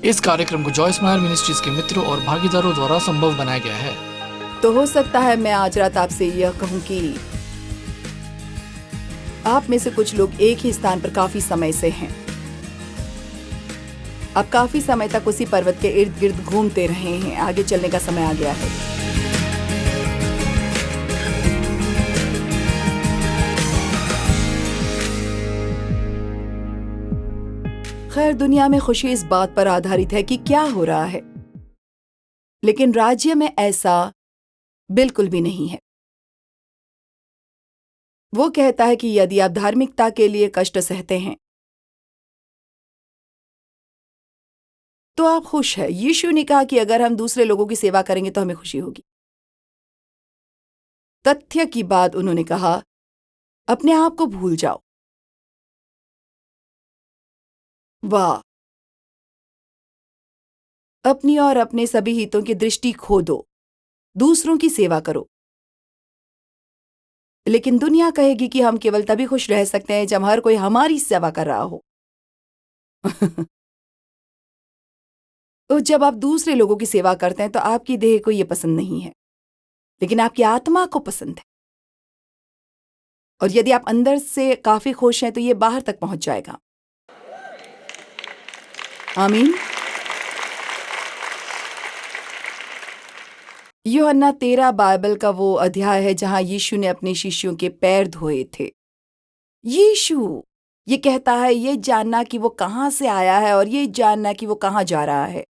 इस कार्यक्रम को जॉय स्माइल मिनिस्ट्रीज के मित्रों और भागीदारों द्वारा संभव बनाया गया है। तो हो सकता है मैं आज रात आपसे यह कहूं कि आप में से कुछ लोग एक ही स्थान पर काफी समय से हैं। आप काफी समय तक उसी पर्वत के इर्द गिर्द घूमते रहे हैं। आगे चलने का समय आ गया है। खैर, दुनिया में खुशी इस बात पर आधारित है कि क्या हो रहा है, लेकिन राज्य में ऐसा बिल्कुल भी नहीं है। वो कहता है कि यदि आप धार्मिकता के लिए कष्ट सहते हैं तो आप खुश हैं। यीशु ने कहा कि अगर हम दूसरे लोगों की सेवा करेंगे तो हमें खुशी होगी। तथ्य की बात उन्होंने कहा, अपने आप को भूल जाओ। वाह! अपनी और अपने सभी हितों की दृष्टि खो दो, दूसरों की सेवा करो। लेकिन दुनिया कहेगी कि हम केवल तभी खुश रह सकते हैं जब हर कोई हमारी सेवा कर रहा हो। तो जब आप दूसरे लोगों की सेवा करते हैं तो आपकी देह को यह पसंद नहीं है, लेकिन आपकी आत्मा को पसंद है। और यदि आप अंदर से काफी खुश हैं तो यह बाहर तक पहुंच जाएगा। आमीन। यूहन्ना 13 बाइबल का वो अध्याय है जहां यीशु ने अपने शिष्यों के पैर धोए थे। यीशु ये कहता है, ये जानना कि वो कहां से आया है और ये जानना कि वो कहां जा रहा है।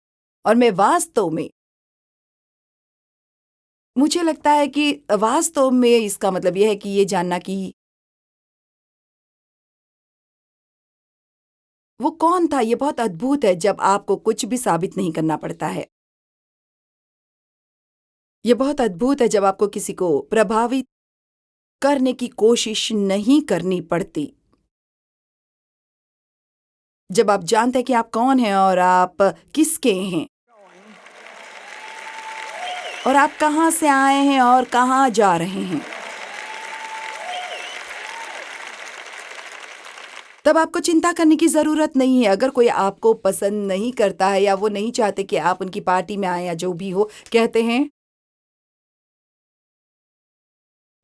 और मैं वास्तव में मुझे लगता है कि वास्तव में इसका मतलब यह है कि ये जानना कि वो कौन था। ये बहुत अद्भुत है जब आपको कुछ भी साबित नहीं करना पड़ता है। ये बहुत अद्भुत है जब आपको किसी को प्रभावित करने की कोशिश नहीं करनी पड़ती। जब आप जानते हैं कि आप कौन हैं और आप किसके हैं और आप कहां से आए हैं और कहां जा रहे हैं, तब आपको चिंता करने की जरूरत नहीं है। अगर कोई आपको पसंद नहीं करता है या वो नहीं चाहते कि आप उनकी पार्टी में आए या जो भी हो, कहते हैं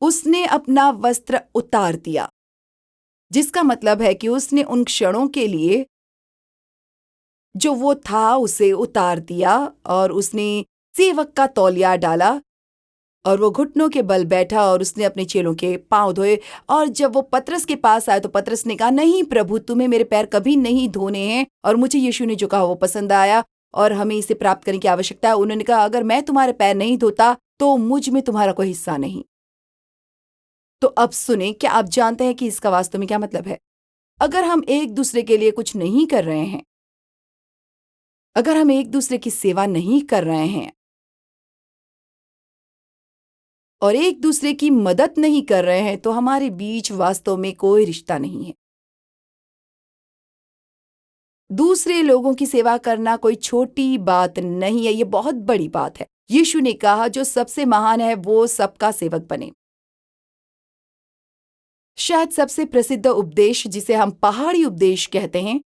उसने अपना वस्त्र उतार दिया, जिसका मतलब है कि उसने उन क्षणों के लिए जो वो था उसे उतार दिया और उसने सेवक का तौलिया डाला और वो घुटनों के बल बैठा और उसने अपने चेलों के पांव धोए। और जब वो पतरस के पास आया तो पतरस ने कहा, नहीं प्रभु, तुम्हें मेरे पैर कभी नहीं धोने हैं। और मुझे यीशु ने जो कहा वो पसंद आया और हमें इसे प्राप्त करने की आवश्यकता है। उन्होंने कहा, अगर मैं तुम्हारे पैर नहीं धोता तो मुझ में तुम्हारा कोई हिस्सा नहीं। तो अब सुने, क्या आप जानते हैं कि इसका वास्तव में क्या मतलब है? अगर हम एक दूसरे के लिए कुछ नहीं कर रहे हैं, अगर हम एक दूसरे की सेवा नहीं कर रहे हैं और एक दूसरे की मदद नहीं कर रहे हैं, तो हमारे बीच वास्तव में कोई रिश्ता नहीं है। दूसरे लोगों की सेवा करना कोई छोटी बात नहीं है, ये बहुत बड़ी बात है। यीशु ने कहा, जो सबसे महान है वो सबका सेवक बने। शायद सबसे प्रसिद्ध उपदेश, जिसे हम पहाड़ी उपदेश कहते हैं,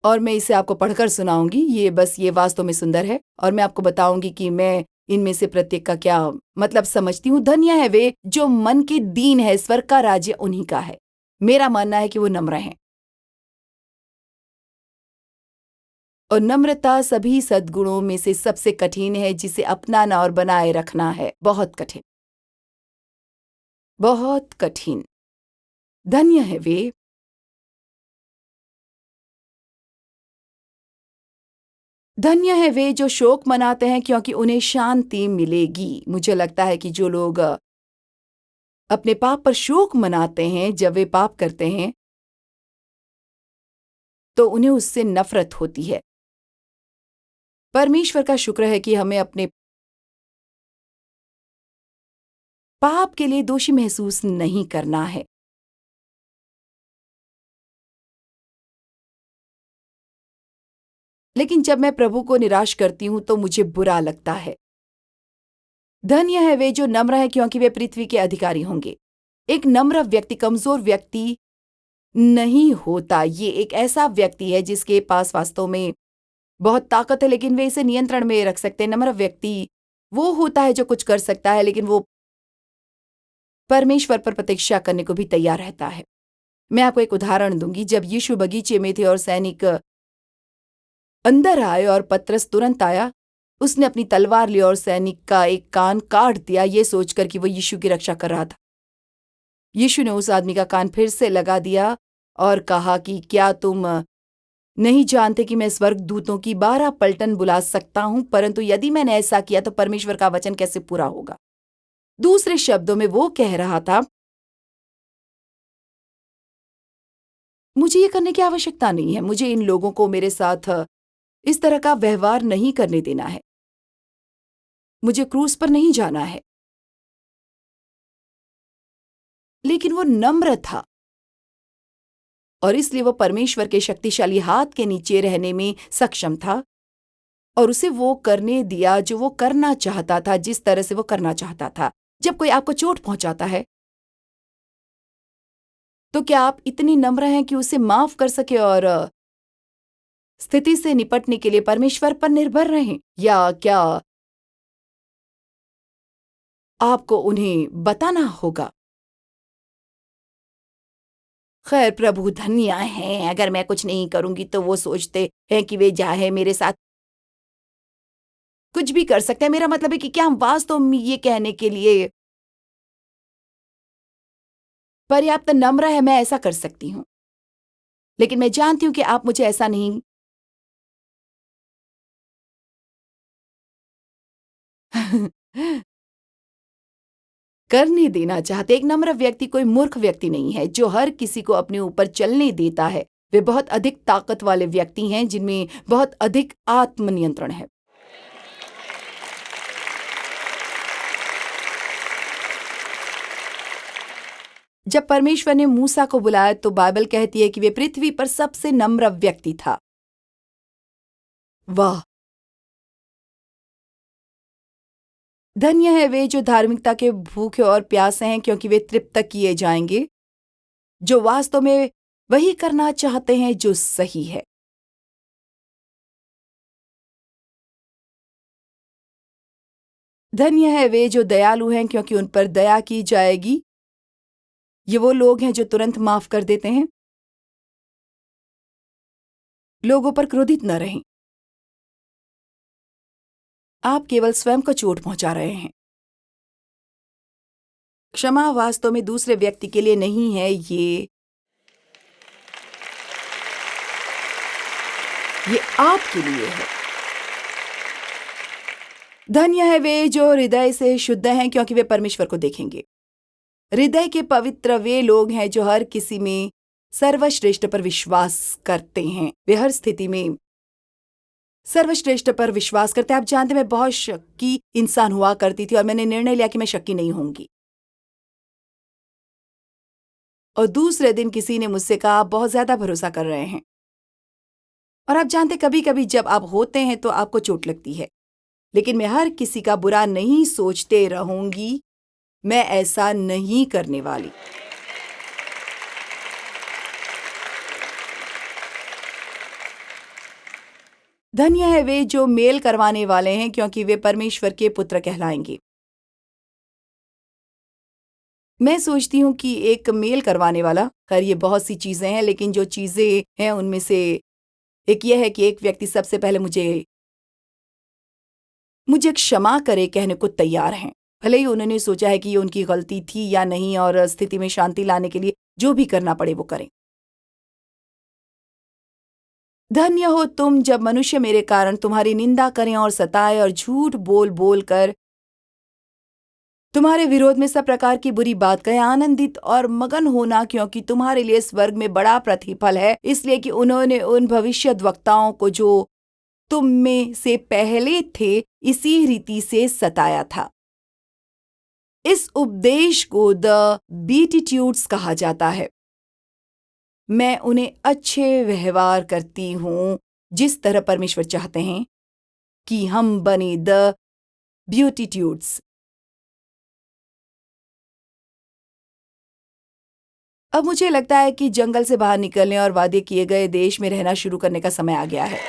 और मैं इसे आपको पढ़कर सुनाऊंगी। ये वास्तव में सुंदर है और मैं आपको बताऊंगी कि मैं इनमें से प्रत्येक का क्या मतलब समझती हूँ। धन्य है वे जो मन के दीन है, स्वर्ग का राज्य उन्हीं का है। मेरा मानना है कि वो नम्र हैं और नम्रता सभी सद्गुणों में से सबसे कठिन है, जिसे अपनाना और बनाए रखना है बहुत कठिन, बहुत कठिन। धन्य है वे धन्य है वे जो शोक मनाते हैं, क्योंकि उन्हें शांति मिलेगी। मुझे लगता है कि जो लोग अपने पाप पर शोक मनाते हैं, जब वे पाप करते हैं तो उन्हें उससे नफरत होती है। परमेश्वर का शुक्र है कि हमें अपने पाप के लिए दोषी महसूस नहीं करना है। लेकिन जब मैं प्रभु को निराश करती हूं तो मुझे बुरा लगता है। धन्य है वे जो नम्र हैं, क्योंकि वे पृथ्वी के अधिकारी होंगे। एक नम्र व्यक्ति कमजोर व्यक्ति नहीं होता। ये एक ऐसा व्यक्ति है जिसके पास वास्तव में बहुत ताकत है, लेकिन वे इसे नियंत्रण में रख सकते हैं। नम्र व्यक्ति वो होता है जो कुछ कर सकता है, लेकिन वो परमेश्वर पर प्रतीक्षा करने को भी तैयार रहता है। मैं आपको एक उदाहरण दूंगी। जब यीशु बगीचे में थे और सैनिक अंदर आए और पतरस तुरंत आया, उसने अपनी तलवार ली और सैनिक का एक कान काट दिया, ये सोचकर कि वो यीशु की रक्षा कर रहा था। यीशु ने उस आदमी का कान फिर से लगा दिया और कहा कि क्या तुम नहीं जानते कि मैं स्वर्गदूतों की 12 पलटन बुला सकता हूं, परंतु यदि मैंने ऐसा किया तो परमेश्वर का वचन कैसे पूरा होगा। दूसरे शब्दों में वो कह रहा था, मुझे ये करने की आवश्यकता नहीं है, मुझे इन लोगों को मेरे साथ इस तरह का व्यवहार नहीं करने देना है, मुझे क्रूस पर नहीं जाना है। लेकिन वो नम्र था और इसलिए वो परमेश्वर के शक्तिशाली हाथ के नीचे रहने में सक्षम था और उसे वो करने दिया जो वो करना चाहता था, जिस तरह से वो करना चाहता था। जब कोई आपको चोट पहुंचाता है तो क्या आप इतनी नम्र हैं कि उसे माफ कर सके और स्थिति से निपटने के लिए परमेश्वर पर निर्भर रहें, या क्या आपको उन्हें बताना होगा? खैर, प्रभु धन्य हैं, अगर मैं कुछ नहीं करूंगी तो वो सोचते हैं कि वे चाहे मेरे साथ कुछ भी कर सकते हैं। मेरा मतलब है कि क्या हम वास्तव में ये कहने के लिए पर्याप्त नम्र है, मैं ऐसा कर सकती हूँ, लेकिन मैं जानती हूँ कि आप मुझे ऐसा नहीं करने देना चाहते। एक नम्र व्यक्ति कोई मूर्ख व्यक्ति नहीं है जो हर किसी को अपने ऊपर चलने देता है। वे बहुत अधिक ताकत वाले व्यक्ति हैं जिनमें बहुत अधिक आत्मनियंत्रण है। जब परमेश्वर ने मूसा को बुलाया तो बाइबल कहती है कि वे पृथ्वी पर सबसे नम्र व्यक्ति था। वाह! धन्य है वे जो धार्मिकता के भूखे और प्यासे हैं, क्योंकि वे तृप्त किए जाएंगे। जो वास्तव में वही करना चाहते हैं जो सही है। धन्य है वे जो दयालु हैं, क्योंकि उन पर दया की जाएगी। ये वो लोग हैं जो तुरंत माफ कर देते हैं। लोगों पर क्रोधित न रहें। आप केवल स्वयं को चोट पहुंचा रहे हैं। क्षमा वास्तव में दूसरे व्यक्ति के लिए नहीं है, ये आपके लिए है। धन्य है वे जो हृदय से शुद्ध हैं, क्योंकि वे परमेश्वर को देखेंगे। हृदय के पवित्र वे लोग हैं जो हर किसी में सर्वश्रेष्ठ पर विश्वास करते हैं। वे हर स्थिति में सर्वश्रेष्ठ पर विश्वास करते हैं। आप जानते हैं, मैं बहुत शक्की इंसान हुआ करती थी और मैंने निर्णय लिया कि मैं शक्की नहीं होंगी। और दूसरे दिन किसी ने मुझसे कहा, आप बहुत ज्यादा भरोसा कर रहे हैं। और आप जानते, कभी कभी जब आप होते हैं तो आपको चोट लगती है, लेकिन मैं हर किसी का बुरा नहीं सोचते रहूंगी। मैं ऐसा नहीं करने वाली। धन्य है वे जो मेल करवाने वाले हैं, क्योंकि वे परमेश्वर के पुत्र कहलाएंगे। मैं सोचती हूँ कि एक मेल करवाने वाला, खैर ये बहुत सी चीजें हैं, लेकिन जो चीजें हैं उनमें से एक यह है कि एक व्यक्ति सबसे पहले मुझे क्षमा करे कहने को तैयार हैं। भले ही उन्होंने सोचा है कि ये उनकी गलती थी या नहीं, और स्थिति में शांति लाने के लिए जो भी करना पड़े वो करें। धन्य हो तुम जब मनुष्य मेरे कारण तुम्हारी निंदा करें और सताए और झूठ बोल बोल कर तुम्हारे विरोध में सब प्रकार की बुरी बात कहें। आनंदित और मगन होना, क्योंकि तुम्हारे लिए स्वर्ग में बड़ा प्रतिफल है, इसलिए कि उन्होंने उन भविष्यद्वक्ताओं को जो तुम में से पहले थे इसी रीति से सताया था। इस उपदेश को द बीटिट्यूड्स कहा जाता है। मैं उन्हें अच्छे व्यवहार करती हूँ जिस तरह परमेश्वर चाहते हैं कि हम बने, द ब्यूटिट्यूड्स। अब मुझे लगता है कि जंगल से बाहर निकलने और वादे किए गए देश में रहना शुरू करने का समय आ गया है।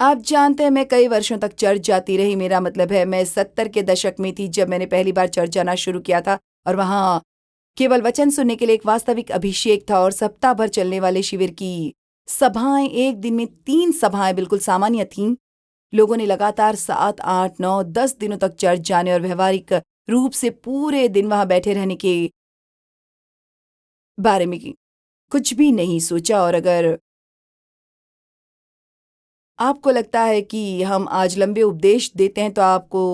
आप जानते हैं, मैं कई वर्षों तक चर्च जाती रही। मेरा मतलब है, मैं 70 के दशक में थी जब मैंने पहली बार चर्च जाना शुरू किया था, और वहाँ केवल वचन सुनने के लिए एक वास्तविक अभिषेक था और सप्ताह भर चलने वाले शिविर की सभाएं, एक दिन में 3 सभाएं बिल्कुल सामान्य थीं। लोगों ने लगातार 7, 8, 9, 10 दिनों तक चर्च जाने और व्यवहारिक रूप से पूरे दिन वहां बैठे रहने के बारे में कुछ भी नहीं सोचा। और अगर आपको लगता है कि हम आज लंबे उपदेश देते हैं तो आपको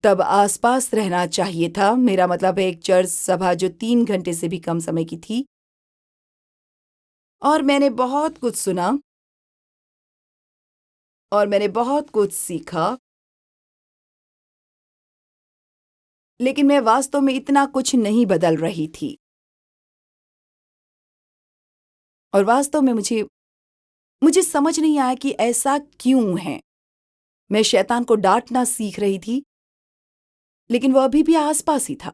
तब आसपास रहना चाहिए था। मेरा मतलब है, एक चर्च सभा जो 3 घंटे से भी कम समय की थी, और मैंने बहुत कुछ सुना और मैंने बहुत कुछ सीखा, लेकिन मैं वास्तव में इतना कुछ नहीं बदल रही थी। और वास्तव में मुझे समझ नहीं आया कि ऐसा क्यों है। मैं शैतान को डांटना सीख रही थी, लेकिन वो अभी भी आसपास ही था।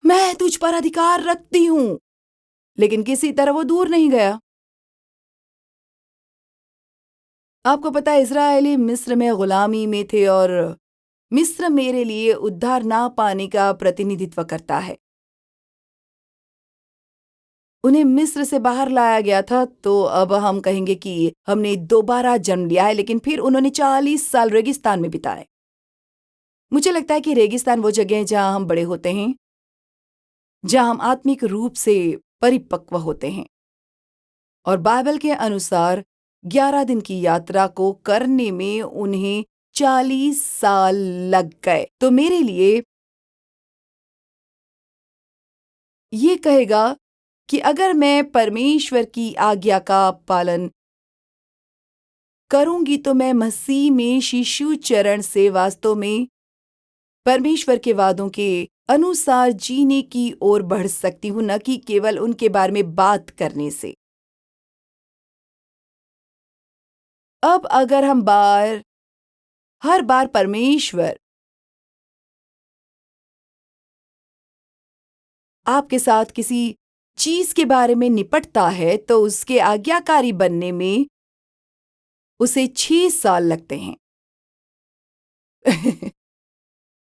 मैं तुझ पर अधिकार रखती हूं, लेकिन किसी तरह वो दूर नहीं गया। आपको पता है, इज़राइली मिस्र में गुलामी में थे और मिस्र मेरे लिए उद्धार ना पाने का प्रतिनिधित्व करता है। उन्हें मिस्र से बाहर लाया गया था, तो अब हम कहेंगे कि हमने दोबारा जन्म लिया है, लेकिन फिर उन्होंने 40 साल रेगिस्तान में बिताए। मुझे लगता है कि रेगिस्तान वो जगह है जहां हम बड़े होते हैं, जहां हम आत्मिक रूप से परिपक्व होते हैं। और बाइबल के अनुसार 11 दिन की यात्रा को करने में उन्हें 40 साल लग गए। तो मेरे लिए ये कहेगा कि अगर मैं परमेश्वर की आज्ञा का पालन करूंगी तो मैं मसीह में शिशु चरण से वास्तव में परमेश्वर के वादों के अनुसार जीने की ओर बढ़ सकती हूं, न कि केवल उनके बारे में बात करने से। अब अगर हम हर बार परमेश्वर आपके साथ किसी चीज के बारे में निपटता है, तो उसके आज्ञाकारी बनने में उसे 6 साल लगते हैं।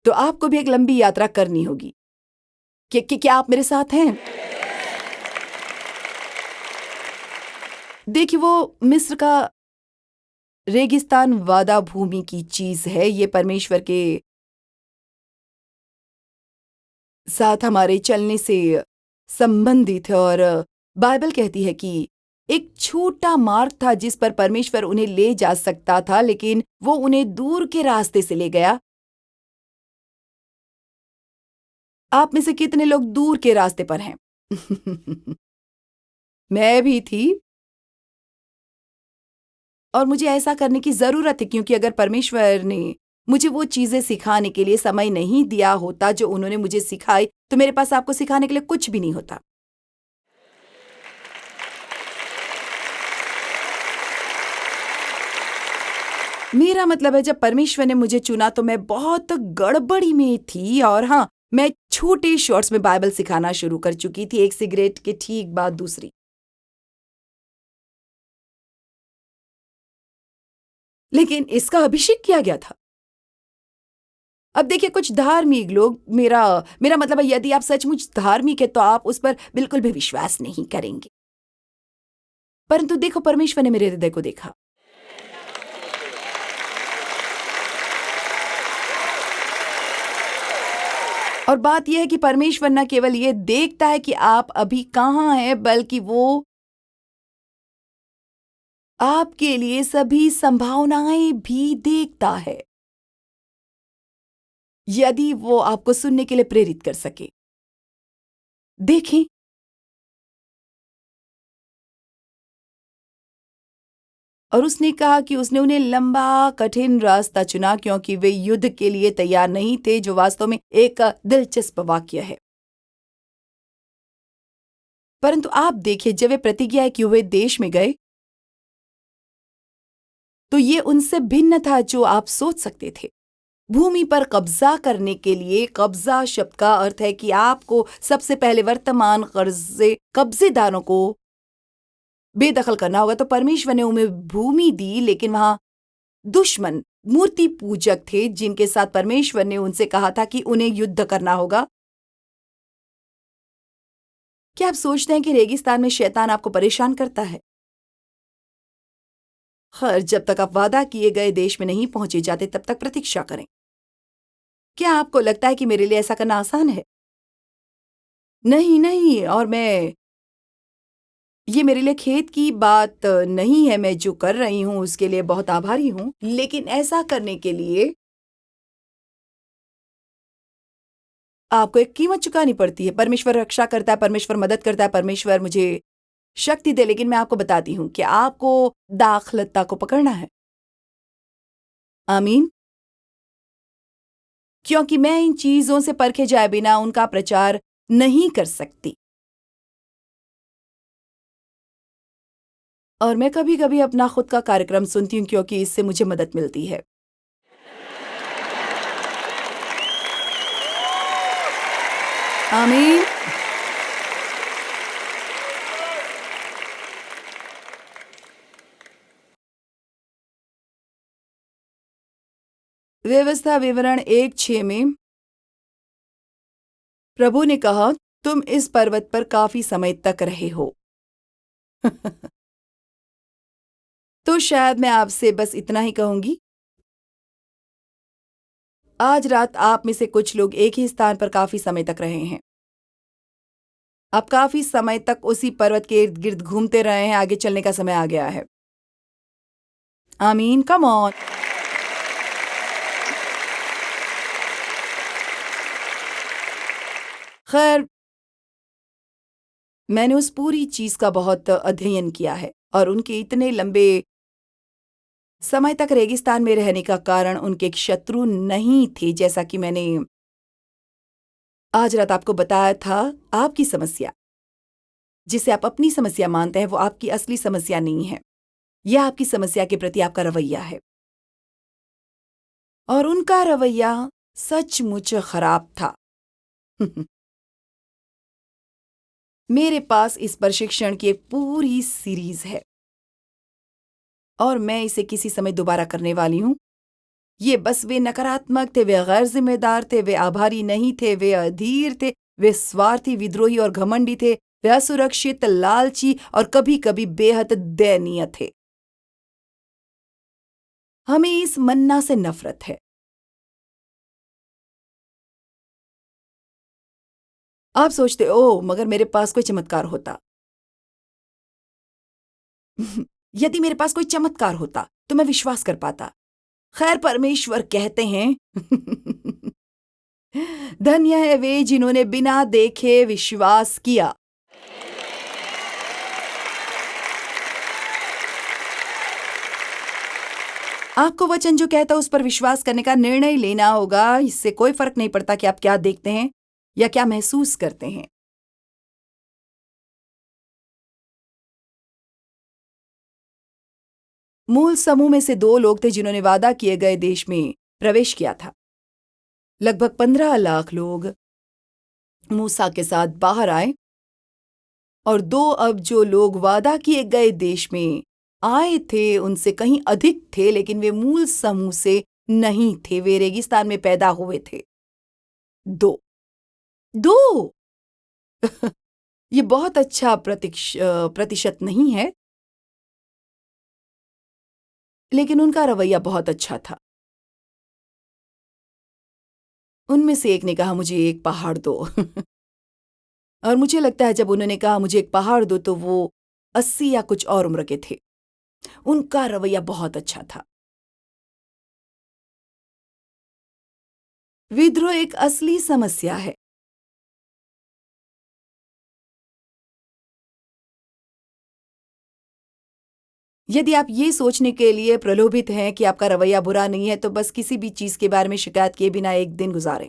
तो आपको भी एक लंबी यात्रा करनी होगी। क्या आप मेरे साथ हैं? देखिए, वो मिस्र का रेगिस्तान वादा भूमि की चीज है। ये परमेश्वर के साथ हमारे चलने से संबंधित है, और बाइबल कहती है कि एक छोटा मार्ग था जिस पर परमेश्वर उन्हें ले जा सकता था, लेकिन वो उन्हें दूर के रास्ते से ले गया। आप में से कितने लोग दूर के रास्ते पर हैं? मैं भी थी, और मुझे ऐसा करने की जरूरत है, क्योंकि अगर परमेश्वर ने मुझे वो चीजें सिखाने के लिए समय नहीं दिया होता जो उन्होंने मुझे सिखाई, तो मेरे पास आपको सिखाने के लिए कुछ भी नहीं होता। मेरा मतलब है, जब परमेश्वर ने मुझे चुना तो मैं बहुत गड़बड़ी में थी, और हाँ, मैं छोटे शॉर्ट्स में बाइबल सिखाना शुरू कर चुकी थी, एक सिगरेट के ठीक बाद दूसरी। लेकिन इसका अभिषेक किया गया था। अब देखिए, कुछ धार्मिक लोग, मेरा मेरा मतलब है, यदि आप सचमुच धार्मिक है तो आप उस पर बिल्कुल भी विश्वास नहीं करेंगे। परंतु देखो, परमेश्वर ने मेरे हृदय को देखा। और बात यह है कि परमेश्वर न केवल ये देखता है कि आप अभी कहाँ हैं, बल्कि वो आपके लिए सभी संभावनाएं भी देखता है, यदि वो आपको सुनने के लिए प्रेरित कर सके। देखें, और उसने कहा कि उसने उन्हें लंबा कठिन रास्ता चुना, क्योंकि वे युद्ध के लिए तैयार नहीं थे, जो वास्तव में एक दिलचस्प वाक्य है। परंतु आप देखिए, जब वे प्रतिज्ञा किए हुए देश में गए, तो ये उनसे भिन्न था जो आप सोच सकते थे। भूमि पर कब्जा करने के लिए कब्जा शब्द का अर्थ है कि आपको सबसे पहले वर्तमान कब्जेदारों को बेदखल करना होगा। तो परमेश्वर ने उन्हें भूमि दी, लेकिन वहां दुश्मन मूर्ति पूजक थे जिनके साथ परमेश्वर ने उनसे कहा था कि उन्हें युद्ध करना होगा। क्या आप सोचते हैं कि रेगिस्तान में शैतान आपको परेशान करता है? खैर, जब तक आप वादा किए गए देश में नहीं पहुंचे जाते तब तक प्रतीक्षा करें। क्या आपको लगता है कि मेरे लिए ऐसा करना आसान है? नहीं नहीं, और ये मेरे लिए खेद की बात नहीं है। मैं जो कर रही हूं उसके लिए बहुत आभारी हूं, लेकिन ऐसा करने के लिए आपको एक कीमत चुकानी पड़ती है। परमेश्वर रक्षा करता है, परमेश्वर मदद करता है, परमेश्वर मुझे शक्ति दे, लेकिन मैं आपको बताती हूं कि आपको दाखलता को पकड़ना है। आमीन। क्योंकि मैं इन चीजों से परखे जाए बिना उनका प्रचार नहीं कर सकती। और मैं कभी कभी अपना खुद का कार्यक्रम सुनती हूँ क्योंकि इससे मुझे मदद मिलती है। आमीन। व्यवस्था विवरण 1:6 में प्रभु ने कहा, तुम इस पर्वत पर काफी समय तक रहे हो। तो शायद मैं आपसे बस इतना ही कहूंगी। आज रात आप में से कुछ लोग एक ही स्थान पर काफी समय तक रहे हैं। आप काफी समय तक उसी पर्वत के इर्द गिर्द घूमते रहे हैं। आगे चलने का समय आ गया है। आमीन। Come on. खैर, मैंने उस पूरी चीज का बहुत अध्ययन किया है और उनके इतने लंबे समय तक रेगिस्तान में रहने का कारण उनके एक शत्रु नहीं थे, जैसा कि मैंने आज रात आपको बताया था। आपकी समस्या, जिसे आप अपनी समस्या मानते हैं, वो आपकी असली समस्या नहीं है। यह आपकी समस्या के प्रति आपका रवैया है, और उनका रवैया सचमुच खराब था। मेरे पास इस प्रशिक्षण की एक पूरी सीरीज है और मैं इसे किसी समय दोबारा करने वाली हूं। ये बस वे नकारात्मक थे, वे गैर जिम्मेदार थे, वे आभारी नहीं थे, वे अधीर थे, वे स्वार्थी, विद्रोही और घमंडी थे, वे असुरक्षित, लालची और कभी कभी बेहद दयनीय थे। हमें इस मन्ना से नफरत है। आप सोचते ओ, मगर मेरे पास कोई चमत्कार होता। यदि मेरे पास कोई चमत्कार होता तो मैं विश्वास कर पाता। खैर, परमेश्वर कहते हैं, धन्य है वे जिन्होंने बिना देखे विश्वास किया। आपको वचन जो कहता है उस पर विश्वास करने का निर्णय लेना होगा। इससे कोई फर्क नहीं पड़ता कि आप क्या देखते हैं या क्या महसूस करते हैं। मूल समूह में से 2 लोग थे जिन्होंने वादा किए गए देश में प्रवेश किया था। लगभग 15 लाख लोग मूसा के साथ बाहर आए, और 2 अब जो लोग वादा किए गए देश में आए थे उनसे कहीं अधिक थे, लेकिन वे मूल समूह से नहीं थे। वे रेगिस्तान में पैदा हुए थे। 2 2 ये बहुत अच्छा प्रतिशत नहीं है, लेकिन उनका रवैया बहुत अच्छा था। उनमें से एक ने कहा, मुझे एक पहाड़ दो। और मुझे लगता है जब उन्होंने कहा मुझे एक पहाड़ दो तो वो 80 या कुछ और उम्र के थे। उनका रवैया बहुत अच्छा था। विद्रोह एक असली समस्या है। यदि आप ये सोचने के लिए प्रलोभित हैं कि आपका रवैया बुरा नहीं है, तो बस किसी भी चीज के बारे में शिकायत किए बिना एक दिन गुजारें।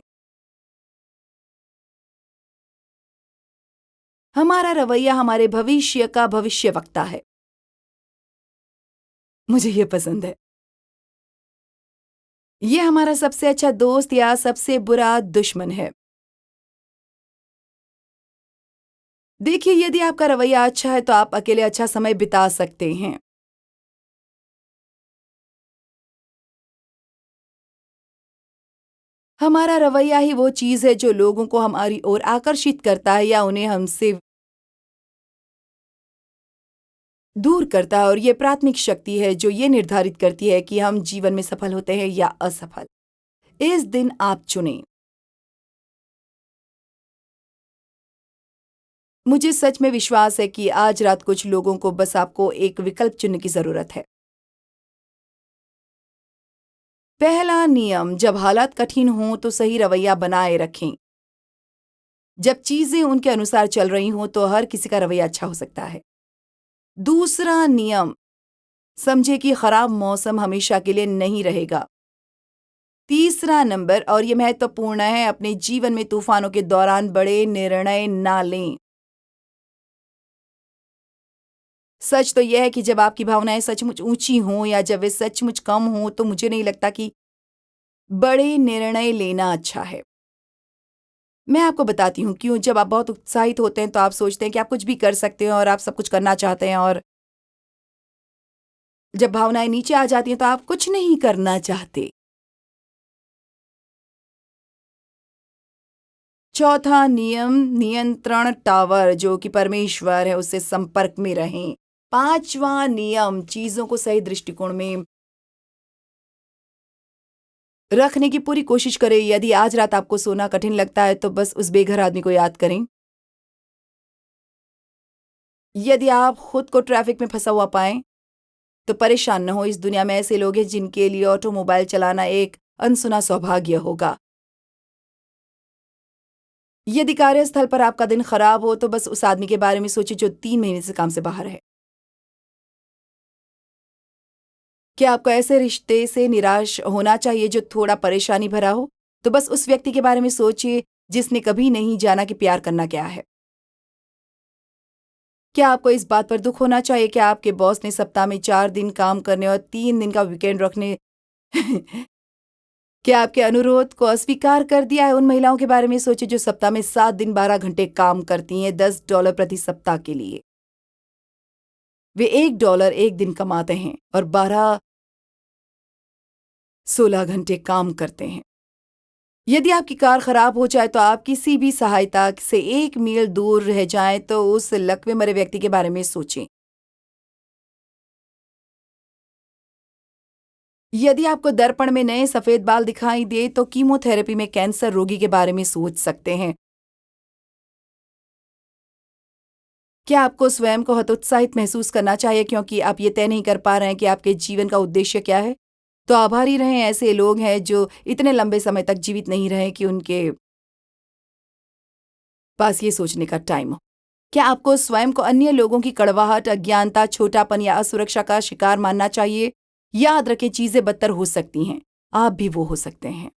हमारा रवैया हमारे भविष्य का भविष्यवक्ता है। मुझे ये पसंद है। ये हमारा सबसे अच्छा दोस्त या सबसे बुरा दुश्मन है। देखिए, यदि आपका रवैया अच्छा है तो आप अकेले अच्छा समय बिता सकते हैं। हमारा रवैया ही वो चीज़ है जो लोगों को हमारी ओर आकर्षित करता है या उन्हें हमसे दूर करता है, और ये प्राथमिक शक्ति है जो ये निर्धारित करती है कि हम जीवन में सफल होते हैं या असफल। इस दिन आप चुनें। मुझे सच में विश्वास है कि आज रात कुछ लोगों को बस आपको एक विकल्प चुनने की ज़रूरत है। पहला नियम, जब हालात कठिन हों तो सही रवैया बनाए रखें। जब चीज़ें उनके अनुसार चल रही हों तो हर किसी का रवैया अच्छा हो सकता है। दूसरा नियम, समझे कि खराब मौसम हमेशा के लिए नहीं रहेगा। तीसरा नंबर, और ये महत्वपूर्ण है, अपने जीवन में तूफानों के दौरान बड़े निर्णय ना लें। सच तो यह है कि जब आपकी भावनाएं सचमुच ऊंची हों या जब वे सचमुच कम हों तो मुझे नहीं लगता कि बड़े निर्णय लेना अच्छा है। मैं आपको बताती हूँ क्यों। जब आप बहुत उत्साहित होते हैं तो आप सोचते हैं कि आप कुछ भी कर सकते हैं और आप सब कुछ करना चाहते हैं, और जब भावनाएं नीचे आ जाती हैं तो आप कुछ नहीं करना चाहते। चौथा नियम, नियंत्रण टावर जो कि परमेश्वर है उससे संपर्क में रहें। पांचवा नियम, चीजों को सही दृष्टिकोण में रखने की पूरी कोशिश करें। यदि आज रात आपको सोना कठिन लगता है तो बस उस बेघर आदमी को याद करें। यदि आप खुद को ट्रैफिक में फंसा हुआ पाएं तो परेशान न हो। इस दुनिया में ऐसे लोग हैं जिनके लिए ऑटोमोबाइल चलाना एक अनसुना सौभाग्य होगा। यदि कार्यस्थल पर आपका दिन खराब हो तो बस उस आदमी के बारे में सोचिए जो 3 महीने से काम से बाहर है। क्या आपको ऐसे रिश्ते से निराश होना चाहिए जो थोड़ा परेशानी भरा हो? तो बस उस व्यक्ति के बारे में सोचिए जिसने कभी नहीं जाना कि प्यार करना क्या है। क्या आपको इस बात पर दुख होना चाहिए कि आपके बॉस ने सप्ताह में 4 दिन काम करने और 3 दिन का वीकेंड रखने क्या आपके अनुरोध को अस्वीकार कर दिया है? उन महिलाओं के बारे में सोचिए जो सप्ताह में 7 दिन 12 घंटे काम करती हैं $10 प्रति सप्ताह के लिए। वे $1 एक दिन कमाते हैं और 16 घंटे काम करते हैं। यदि आपकी कार खराब हो जाए तो आप किसी भी सहायता से 1 मील दूर रह जाएं तो उस लकवे मरे व्यक्ति के बारे में सोचें। यदि आपको दर्पण में नए सफेद बाल दिखाई दे तो कीमोथेरेपी में कैंसर रोगी के बारे में सोच सकते हैं। क्या आपको स्वयं को हतोत्साहित महसूस करना चाहिए क्योंकि आप ये तय नहीं कर पा रहे हैं कि आपके जीवन का उद्देश्य क्या है? तो आभारी रहें, ऐसे लोग हैं जो इतने लंबे समय तक जीवित नहीं रहे कि उनके पास ये सोचने का टाइम हो। क्या आपको स्वयं को अन्य लोगों की कड़वाहट, अज्ञानता, छोटापन या असुरक्षा का शिकार मानना चाहिए? याद रखें, चीजें बदतर हो सकती हैं, आप भी वो हो सकते हैं।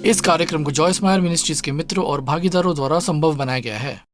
इस कार्यक्रम को जॉयस मायर मिनिस्ट्रीज के मित्रों और भागीदारों द्वारा संभव बनाया गया है।